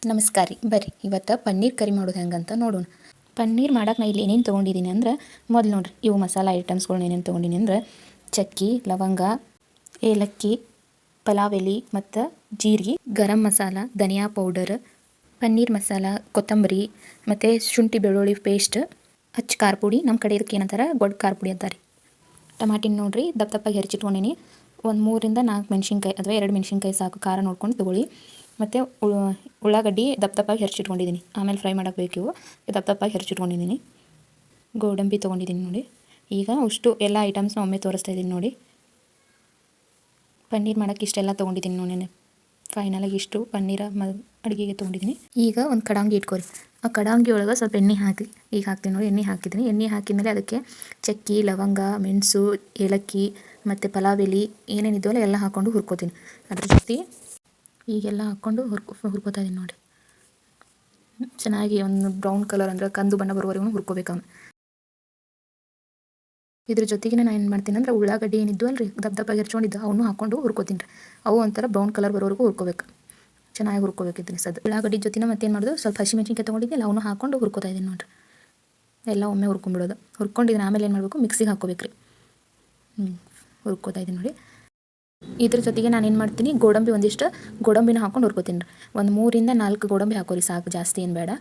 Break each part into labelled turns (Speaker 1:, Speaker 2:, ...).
Speaker 1: ನಮಸ್ಕಾರ ರೀ. ಬರ್ರಿ ಇವತ್ತು ಪನ್ನೀರ್ ಕರಿ ಮಾಡೋದು ಹೆಂಗಂತ ನೋಡೋಣ. ಪನ್ನೀರ್ ಮಾಡಕ್ಕೆ ನಾ ಇಲ್ಲಿ ಏನೇನು ತೊಗೊಂಡಿದ್ದೀನಿ ಅಂದ್ರೆ, ಮೊದಲು ನೋಡಿರಿ ಇವು ಮಸಾಲ ಐಟಮ್ಸ್ಗಳನ್ನ ಏನೇನು ತೊಗೊಂಡಿನಿ ಅಂದ್ರೆ, ಚಕ್ಕಿ, ಲವಂಗ, ಏಲಕ್ಕಿ, ಪಲಾವ್ ಎಲೆ ಮತ್ತು ಜೀರಿಗೆ, ಗರಂ ಮಸಾಲ, ಧನಿಯಾ ಪೌಡರ್, ಪನ್ನೀರ್ ಮಸಾಲ, ಕೊತ್ತಂಬರಿ ಮತ್ತು ಶುಂಠಿ ಬೆಳ್ಳುಳ್ಳಿ ಪೇಸ್ಟ್, ಹಚ್ಚ ಖಾರ ಪುಡಿ. ನಮ್ಮ ಕಡೆ ಇದಕ್ಕೆ ಏನಂತಾರೆ ಗೊಡ್ಡ ಖಾರ ಪುಡಿ ಅಂತಾರೆ. ಟಮಾಟಿನ ನೋಡಿರಿ ದಪ್ಪ ದಪ್ಪಾಗಿ ಹೆಚ್ಚಿಟ್ಕೊಂಡಿನಿ. ಒಂದು 3-4 ಮೆಣಸಿನ್ಕಾಯಿ ಅಥವಾ 2 ಮೆಣಸಿನ್ಕಾಯಿ ಸಾಕು, ಖಾರ ನೋಡ್ಕೊಂಡು ತೊಗೊಳ್ಳಿ. ಮತ್ತು ಉಳ್ಳಾಗಡ್ಡಿ ದಪ್ಪ ದಪ್ಪಾಗಿ ಹೆಚ್ಚಿಟ್ಕೊಂಡಿದ್ದೀನಿ, ಆಮೇಲೆ ಫ್ರೈ ಮಾಡೋಕೆ ಬೇಕು. ಇವು ದಪ್ಪ ದಪ್ಪಾಗಿ ಹೆಚ್ಚಿಟ್ಕೊಂಡಿದ್ದೀನಿ. ಗೋಡಂಬಿ ತೊಗೊಂಡಿದ್ದೀನಿ ನೋಡಿ. ಈಗ ಅಷ್ಟು ಎಲ್ಲ ಐಟಮ್ಸ್ನ ಒಮ್ಮೆ ತೋರಿಸ್ತಾ ಇದ್ದೀನಿ ನೋಡಿ. ಪನ್ನೀರ್ ಮಾಡೋಕ್ಕೆ ಇಷ್ಟೆಲ್ಲ ತೊಗೊಂಡಿದ್ದೀನಿ ನೋಡಿ. ಫೈನಲಾಗಿ ಇಷ್ಟು ಪನ್ನೀರ ಅಡುಗೆಗೆ ತೊಗೊಂಡಿದ್ದೀನಿ. ಈಗ ಒಂದು ಕಡಾಂಗಿ ಇಟ್ಕೊರಿ. ಆ ಕಡಾಂಗಿ ಒಳಗೆ ಸ್ವಲ್ಪ ಎಣ್ಣೆ ಹಾಕಿ, ಈಗ ಹಾಕ್ತೀನಿ ನೋಡಿ. ಎಣ್ಣೆ ಹಾಕಿದ್ದೀನಿ. ಎಣ್ಣೆ ಹಾಕಿದ್ಮೇಲೆ ಅದಕ್ಕೆ ಚಕ್ಕಿ, ಲವಂಗ, ಮೆಣಸು, ಏಲಕ್ಕಿ ಮತ್ತು ಪಲಾವ್ ಎಲೆ ಏನೇನಿದ್ದವಲ್ಲ ಎಲ್ಲ ಹಾಕ್ಕೊಂಡು ಹುರ್ಕೋತೀನಿ. ಅದ್ರ ಜೊತೆ ಈಗೆಲ್ಲ ಹಾಕ್ಕೊಂಡು ಹುರ್ಕೋತಾ ಇದ್ದೀನಿ ನೋಡಿ. ಚೆನ್ನಾಗಿ ಒಂದು ಬ್ರೌನ್ ಕಲರ್ ಅಂದರೆ ಕಂದು ಬಣ್ಣ ಬರುವವರೆಗೂ ಹುರ್ಕೋಬೇಕು. ಇದ್ರ ಜೊತೆಗೆ ನಾನು ಏನು ಮಾಡ್ತೀನಿ ಅಂದರೆ, ಉಳ್ಳಾಗಡ್ಡಿ ಏನಿದ್ದು ಅಲ್ರಿ ದಪ್ಪ ದಪ್ಪಾಗಿ ಹೆರ್ಚ್ಕೊಂಡಿದ್ದು ಅವನು ಹಾಕ್ಕೊಂಡು ಹುರ್ಕೋತೀನಿ ರೀ. ಅವು ಒಂಥರ ಬ್ರೌನ್ ಕಲರ್ ಬರೋವರೆಗೂ ಹುರ್ಕೋಬೇಕು. ಚೆನ್ನಾಗಿ ಹುರ್ಕೋಬೇಕಿದ್ದೀನಿ ಸದ್. ಉಳ್ಳಾಗಡ್ಡಿ ಜೊತೆನ ಮತ್ತೇನು ಮಾಡೋದು, ಸ್ವಲ್ಪ ಹಸಿಮೆಣ್ಸಿನ್ಕಾಯಿ ತೊಗೊಂಡಿದ್ದಿಲ್ಲ ಅವನು ಹಾಕ್ಕೊಂಡು ಹುರ್ಕೋತಾ ಇದ್ದೀನಿ ನೋಡಿರಿ. ಎಲ್ಲ ಒಮ್ಮೆ ಹುರ್ಕೊಂಡ್ಬಿಡೋದು. ಹುರ್ಕೊಂಡಿದ್ದೀನಿ. ಆಮೇಲೆ ಏನು ಮಾಡಬೇಕು, ಮಿಕ್ಸಿಗೆ ಹಾಕ್ಕೋಬೇಕು ರೀ. ಹುರ್ಕೋತಾ ಇದ್ದೀನಿ ನೋಡಿ. ಇದ್ರ ಜೊತೆಗೆ ನಾನು ಏನು ಮಾಡ್ತೀನಿ, ಒಂದಿಷ್ಟು ಗೋಡಂಬಿನ ಹಾಕ್ಕೊಂಡು ಹುರ್ಕೋತೀನಿ ರೀ. ಒಂದು 3-4 ಗೋಡಂಬಿ ಹಾಕೋರಿ ಸಾಕು, ಜಾಸ್ತಿ ಏನು ಬೇಡ.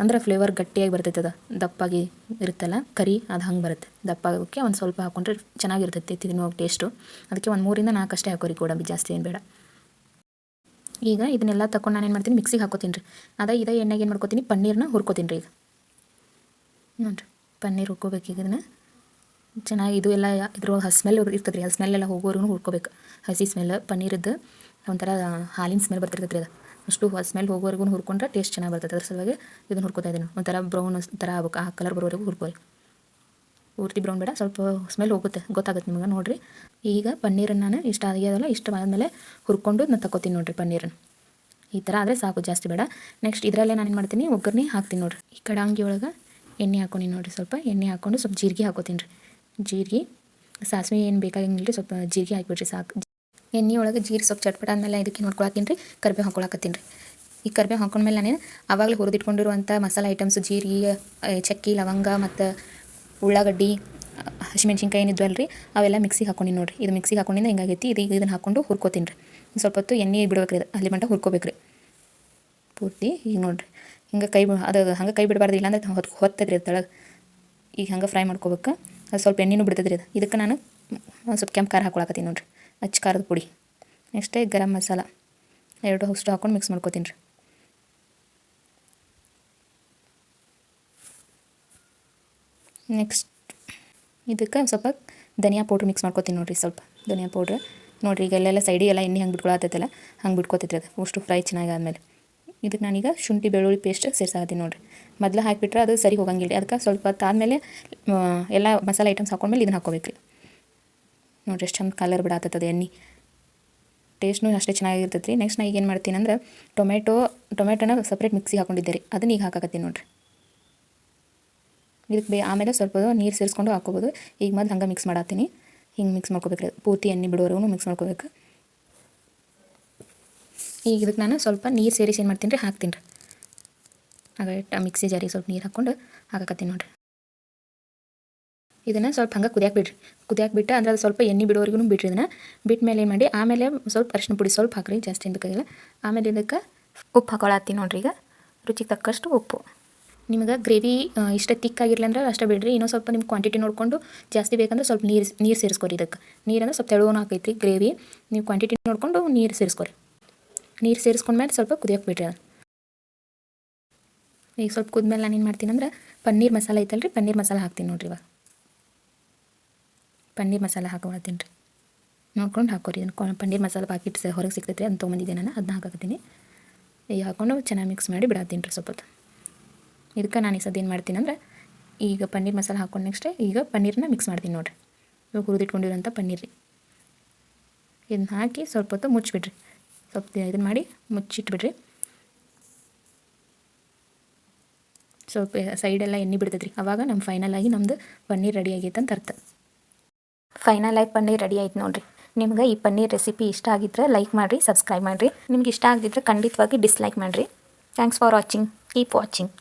Speaker 1: ಅಂದ್ರೆ ಫ್ಲೇವರ್ ಗಟ್ಟಿಯಾಗಿ ಬರ್ತೈತೆ. ಅದು ದಪ್ಪಾಗಿ ಇರುತ್ತಲ್ಲ ಕರಿ, ಅದು ಹಂಗೆ ಬರುತ್ತೆ. ದಪ್ಪಾಗೋಕ್ಕೆ ಒಂದು ಸ್ವಲ್ಪ ಹಾಕ್ಕೊಂಡ್ರೆ ಚೆನ್ನಾಗಿರ್ತೈತಿ ತಿನ್ನೋ ಟೇಸ್ಟು. ಅದಕ್ಕೆ ಒಂದು 3-4 ಅಷ್ಟೇ ಹಾಕೋರಿ ಗೋಡಂಬಿ, ಜಾಸ್ತಿ ಏನು ಬೇಡ. ಈಗ ಇದನ್ನೆಲ್ಲ ತಗೊಂಡು ನಾನು ಏನು ಮಾಡ್ತೀನಿ, ಮಿಕ್ಸಿಗೆ ಹಾಕೋತೀನಿ ರೀ. ಇದೇ ಎಣ್ಣೆಗೆ ಏನು ಮಾಡ್ಕೋತೀನಿ, ಪನ್ನೀರನ್ನ ಹುರ್ಕೋತೀನಿ ರೀ. ಈಗ ನೋಡಿರಿ ಪನ್ನೀರ್ ಹುರ್ಕೋಬೇಕು. ಈಗ ಇದನ್ನು ಚೆನ್ನಾಗಿ ಇದು ಎಲ್ಲ ಇದ್ರ ಸ್ಮೆಲ್ ಇರ್ತದೆ ರೀ. ಅದು ಸ್ಮೆಲ್ಲೆಲ್ಲ ಹೋಗೋವರೆಗೂ ಹುರ್ಕೋಬೇಕು. ಹಸಿ ಸ್ಮೆಲ್ ಪನ್ನೀರದ್ದು ಒಂಥರ ಹಾಲಿನ ಸ್ಮೆಲ್ ಬರ್ತಿರ್ತೈತೆ ರೀ. ಅದು ಅಷ್ಟು ಸ್ಮೆಲ್ ಹೋಗೋವರೆಗೂ ಹುರ್ಕೊಂಡ್ರೆ ಟೇಸ್ಟ್ ಚೆನ್ನಾಗಿ ಬರ್ತದೆ. ಅದ್ರ ಸಲುವಾಗಿ ಇದನ್ನು ಹುರ್ಕೋತಾ ಇದ್ದೀನಿ. ಒಂಥರ ಬ್ರೌನ್ ಥರ ಆಗ್ಬೇಕು, ಆ ಕಲರ್ ಬರೋವರೆಗೂ ಹುರ್ಕೋರಿ. ಪೂರ್ತಿ ಬ್ರೌನ್ ಬೇಡ, ಸ್ವಲ್ಪ ಸ್ಮೆಲ್ ಹೋಗುತ್ತೆ, ಗೊತ್ತಾಗುತ್ತೆ ನಿಮಗೆ ನೋಡಿರಿ. ಈಗ ಪನ್ನೀರನ್ನು ನಾನು ಇಷ್ಟ ಆಗಿದೆಯಲ್ಲ, ಇಷ್ಟ ಆದಮೇಲೆ ಹುರ್ಕೊಂಡು ನಾನು ತಗೋತೀನಿ ನೋಡಿರಿ ಪನ್ನೀರನ್ನು. ಈ ಥರ ಆದರೆ ಸಾಕು, ಜಾಸ್ತಿ ಬೇಡ. ನೆಕ್ಸ್ಟ್ ಇದರಲ್ಲೇ ನಾನು ಏನು ಮಾಡ್ತೀನಿ, ಒಗ್ಗರಣೆ ಹಾಕ್ತೀನಿ ನೋಡಿರಿ. ಈ ಕಡಾಂಗಿ ಒಳಗೆ ಎಣ್ಣೆ ಹಾಕ್ಕೊಂಡು ನೋಡಿರಿ. ಸ್ವಲ್ಪ ಎಣ್ಣೆ ಹಾಕ್ಕೊಂಡು ಸ್ವಲ್ಪ ಜೀರಿಗೆ ಹಾಕೋತೀನಿ ರೀ. ಜೀರಿಗೆ, ಸಾಸಿವೆ ಏನು ಬೇಕಾಗಿಲ್ಲ ರೀ, ಸ್ವಲ್ಪ ಜೀರಿಗೆ ಹಾಕಿಬಿಡ್ರಿ ಸಾಕು. ಎಣ್ಣೆ ಒಳಗೆ ಜೀರಿಗೆ ಸ್ವಲ್ಪ ಚಟ್ಪಟ ಆದಮೇಲೆ ಇದಕ್ಕೆ ನೋಡ್ಕೊಳತ್ತೀನಿ ರೀ, ಕರಿಬೇವು ಹಾಕ್ಕೊಳಕತ್ತೀನಿ ರೀ. ಈ ಕರಿಬೇವು ಹಾಕೊಂಡ್ಮೇಲೆ ನಾನು ಆವಾಗಲೇ ಹುರಿದಿಟ್ಕೊಂಡಿರುವಂಥ ಮಸಾಲೆ ಐಟಮ್ಸ್ ಜೀರಿಗೆ, ಚಕ್ಕಿ, ಲವಂಗ ಮತ್ತು ಉಳ್ಳಾಗಡ್ಡಿ, ಹಸಿಮೆಣ್ಸಿನ್ಕಾಯಿ ಏನಿದ್ವು ಅಲ್ರಿ ಅವೆಲ್ಲ ಮಿಕ್ಸಿಗೆ ಹಾಕ್ಕೊಂಡು ನೋಡಿರಿ. ಇದು ಮಿಕ್ಸಿಗೆ ಹಾಕೊಂಡಿಂದ ಹಿಂಗಾಗೈತಿ. ಇದನ್ನು ಹಾಕ್ಕೊಂಡು ಹುರ್ಕೋತೀನಿ ರೀ. ಸ್ವಲ್ಪ ಹೊತ್ತು ಎಣ್ಣೆ ಬಿಡ್ಬೇಕು ರೀ, ಅಲ್ಲಿ ಮಟ್ಟ ಹುರ್ಕೋಬೇಕು ರೀ ಪೂರ್ತಿ. ಈಗ ನೋಡಿರಿ ಹಿಂಗೆ ಅದು ಹಂಗೆ ಕೈ ಬಿಡಬಾರ್ದು, ಇಲ್ಲಾಂದ್ರೆ ಹೊತ್ತದ್ರಿ ಅದು ತೆಳಗೆ. ಈಗ ಹಂಗೆ ಫ್ರೈ ಮಾಡ್ಕೋಬೇಕು. ಅದು ಸ್ವಲ್ಪ ಎಣ್ಣೆನೂ ಬಿಡ್ತದ್ರಿ ಅದು. ಇದಕ್ಕೆ ನಾನು ಸ್ವಲ್ಪ ಕೆಂಪು ಖಾರ ಹಾಕ್ಕೊಳಕತ್ತೀನಿ ನೋಡಿರಿ, ಅಚ್ಚ ಖಾರದ ಪುಡಿ. ನೆಕ್ಸ್ಟೇ ಗರಂ ಮಸಾಲ 2 ಅಷ್ಟು ಹಾಕ್ಕೊಂಡು ಮಿಕ್ಸ್ ಮಾಡ್ಕೋತೀನಿ ರೀ. ನೆಕ್ಸ್ಟ್ ಇದಕ್ಕೆ ಸ್ವಲ್ಪ ಧನಿಯಾ ಪೌಡ್ರ್ ಮಿಕ್ಸ್ ಮಾಡ್ಕೋತೀನಿ ನೋಡಿರಿ. ಸ್ವಲ್ಪ ಧನಿಯಾ ಪೌಡ್ರ್ ನೋಡಿರಿ. ಈಗ ಎಲ್ಲ ಸೈಡಿಗೆಲ್ಲ ಎಣ್ಣೆ ಹಂಗೆ ಬಿಟ್ಕೊಳತ್ತೈತಲ್ಲ, ಹಂಗೆ ಬಿಟ್ಕೋತೈತ್ರಿ ಅದು ಅಷ್ಟು ಫ್ರೈ ಚೆನ್ನಾಗಿ ಆದಮೇಲೆ. ಇದಕ್ಕೆ ನಾನೀಗ ಶುಂಠಿ ಬೆಳ್ಳುಳ್ಳಿ ಪೇಸ್ಟ್ ಸೇರ್ಸಾಕತ್ತೀನಿ ನೋಡಿರಿ. ಮೊದಲು ಹಾಕಿಬಿಟ್ರೆ ಅದು ಸರಿ ಹೋಗಂಗಿಲ್ಲ ರೀ. ಅದಕ್ಕೆ ಸ್ವಲ್ಪ ಹೊತ್ತಾದಮೇಲೆ ಎಲ್ಲ ಮಸಾಲೆ ಐಟಮ್ಸ್ ಹಾಕೊಂಡ್ಮೇಲೆ ಇದನ್ನು ಹಾಕ್ಕೋಬೇಕು ರೀ. ನೋಡಿರಿ ಎಷ್ಟು ಚಂದ ಕಲರ್ ಬಿಡಾತದ ಎಣ್ಣೆ. ಟೇಸ್ಟ್ನೂ ಅಷ್ಟೇ ಚೆನ್ನಾಗಿರ್ತೈತೆ ರೀ. ನೆಕ್ಸ್ಟ್ ನಾನು ಈಗ ಏನು ಮಾಡ್ತೀನಿ ಅಂದ್ರೆ, ಟೊಮೆಟೊನ ಸಪ್ರೇಟ್ ಮಿಕ್ಸಿಗೆ ಹಾಕೊಂಡಿದ್ದೆ ರೀ, ಅದನ್ನ ಈಗ ಹಾಕಾಕತ್ತೀನಿ ನೋಡಿರಿ. ಇದಕ್ಕೆ ಆಮೇಲೆ ಸ್ವಲ್ಪ ನೀರು ಸೇರಿಸ್ಕೊಂಡು ಹಾಕ್ಕೋಬೋದು. ಈಗ ಮೊದಲು ಹಂಗೆ ಮಿಕ್ಸ್ ಮಾಡತ್ತೀನಿ. ಹಿಂಗೆ ಮಿಕ್ಸ್ ಮಾಡ್ಕೋಬೇಕು ರೀ, ಪೂರ್ತಿ ಎಣ್ಣೆ ಬಿಡೋವರೆಗೂ ಮಿಕ್ಸ್ ಮಾಡ್ಕೋಬೇಕು. ಈಗ ಇದಕ್ಕೆ ನಾನು ಸ್ವಲ್ಪ ನೀರು ಸೇರಿಸಿ ಏನು ಮಾಡ್ತೀನಿ ರೀ, ಹಾಕ್ತೀನಿ ರೀ. ಹಾಗೆ ಮಿಕ್ಸಿ ಜಾರಿಗೆ ಸ್ವಲ್ಪ ನೀರು ಹಾಕ್ಕೊಂಡು ಹಾಕಾಕತ್ತೀನಿ ನೋಡಿರಿ. ಇದನ್ನು ಸ್ವಲ್ಪ ಹಂಗೆ ಕುದಿಯಾಕೆ ಬಿಟ್ಟು ಅಂದ್ರೆ ಅದು ಸ್ವಲ್ಪ ಎಣ್ಣೆ ಬಿಡೋವರೆಗೂ ಬಿಡ್ರಿ. ಇದನ್ನು ಬಿಟ್ಟ ಮೇಲೆ ಏನು ಮಾಡಿ, ಆಮೇಲೆ ಸ್ವಲ್ಪ ಅರಿಶಿನ ಪುಡಿ ಸ್ವಲ್ಪ ಹಾಕ್ರಿ, ಜಾಸ್ತಿ ಏನು ಬೇಕಾಗಿಲ್ಲ. ಆಮೇಲೆ ಇದಕ್ಕೆ ಉಪ್ಪು ಹಾಕೊಳತ್ತೀನಿ ನೋಡಿರಿ. ಈಗ ರುಚಿಗೆ ತಕ್ಕಷ್ಟು ಉಪ್ಪು. ನಿಮಗೆ ಗ್ರೇವಿ ಇಷ್ಟ ತಿಕ್ಕಾಗಿರಲಿ ಅಂದ್ರೆ ಅಷ್ಟೇ ಬಿಡ್ರಿ. ಇನ್ನೂ ಸ್ವಲ್ಪ ನಿಮ್ಮ ಕ್ವಾಂಟಿಟಿ ನೋಡಿಕೊಂಡು ಜಾಸ್ತಿ ಬೇಕಂದ್ರೆ ಸ್ವಲ್ಪ ನೀರು ಸೇರಿಸ್ಕೊರಿ. ಇದಕ್ಕೆ ನೀರಂದ್ರೆ ಸ್ವಲ್ಪ ತೆಳುವೂ ಹಾಕೈತಿ ಗ್ರೇವಿ. ನೀವು ಕ್ವಾಂಟಿಟಿ ನೋಡಿಕೊಂಡು ನೀರು ಸೇರಿಸ್ಕೊರಿ. ನೀರು ಸೇರಿಸ್ಕೊಂಡ್ಮೇಲೆ ಸ್ವಲ್ಪ ಕುದಿಯೋಕೆ ಬಿಡ್ರಿ. ಅದು ಈಗ ಸ್ವಲ್ಪ ಕುದ್ಮೇಲೆ ನಾನು ಏನು ಮಾಡ್ತೀನಿ ಅಂದ್ರೆ, ಪನ್ನೀರ್ ಮಸಾಲೆ ಐತಲ್ರಿ, ಪನ್ನೀರ್ ಮಸಾಲೆ ಹಾಕ್ತೀನಿ ನೋಡಿರಿ. ಇವಾಗ ಪನ್ನೀರ್ ಮಸಾಲೆ ಹಾಕೊಳತ್ತೀನಿ ರೀ. ನೋಡ್ಕೊಂಡು ಹಾಕೋರಿ. ಇದನ್ನು ಪನ್ನೀರ್ ಮಸಾಲೆ ಪ್ಯಾಕೆಟ್ ಹೊರಗೆ ಸಿಗ್ತೈತೆ ರೀ, ಅದನ್ನ ತೊಗೊಂಬಂದಿದ್ದೆ ನಾನು, ಅದನ್ನ ಹಾಕಾಕತ್ತೀನಿ. ಈಗ ಹಾಕ್ಕೊಂಡು ಚೆನ್ನಾಗಿ ಮಿಕ್ಸ್ ಮಾಡಿ ಬಿಡತ್ತೀನಿ ರೀ ಸ್ವಲ್ಪ ಹೊತ್ತು. ಇದಕ್ಕೆ ನಾನು ಈ ಸದ್ದು ಏನು ಮಾಡ್ತೀನಿ ಅಂದ್ರೆ, ಈಗ ಪನ್ನೀರ್ ಮಸಾಲೆ ಹಾಕ್ಕೊಂಡು ನೆಕ್ಸ್ಟ್ ಈಗ ಪನ್ನೀರನ್ನ ಮಿಕ್ಸ್ ಮಾಡ್ತೀನಿ ನೋಡಿರಿ. ಇವಾಗ ಹುರಿದಿಟ್ಕೊಂಡಿರೋಂಥ ಪನ್ನೀರ್ ರೀ, ಇದನ್ನ ಹಾಕಿ ಸ್ವಲ್ಪ ಹೊತ್ತು ಮುಚ್ಚಿಬಿಡ್ರಿ. ಸ್ವಲ್ಪ ಇದನ್ನು ಮಾಡಿ ಮುಚ್ಚಿಟ್ಬಿಡ್ರಿ. ಸ್ವಲ್ಪ ಸೈಡೆಲ್ಲ ಎಣ್ಣೆ ಬಿಡ್ತೈತೆ ರೀ. ಆವಾಗ ನಮ್ಮ ಫೈನಲಾಗಿ ನಮ್ಮದು ಪನ್ನೀರ್ ರೆಡಿ ಆಗೈತೆ ಅಂತ ಅರ್ಥ. ಫೈನಲಾಗಿ ಪನ್ನೀರ್ ರೆಡಿ ಆಯ್ತು ನೋಡಿರಿ. ನಿಮ್ಗೆ ಈ ಪನ್ನೀರ್ ರೆಸಿಪಿ ಇಷ್ಟ ಆಗಿದ್ರೆ ಲೈಕ್ ಮಾಡಿರಿ, ಸಬ್ಸ್ಕ್ರೈಬ್ ಮಾಡಿರಿ. ನಿಮ್ಗೆ ಇಷ್ಟ ಆಗದಿದ್ರೆ ಖಂಡಿತವಾಗಿ ಡಿಸ್ಲೈಕ್ ಮಾಡಿರಿ. Thanks for watching. Keep watching.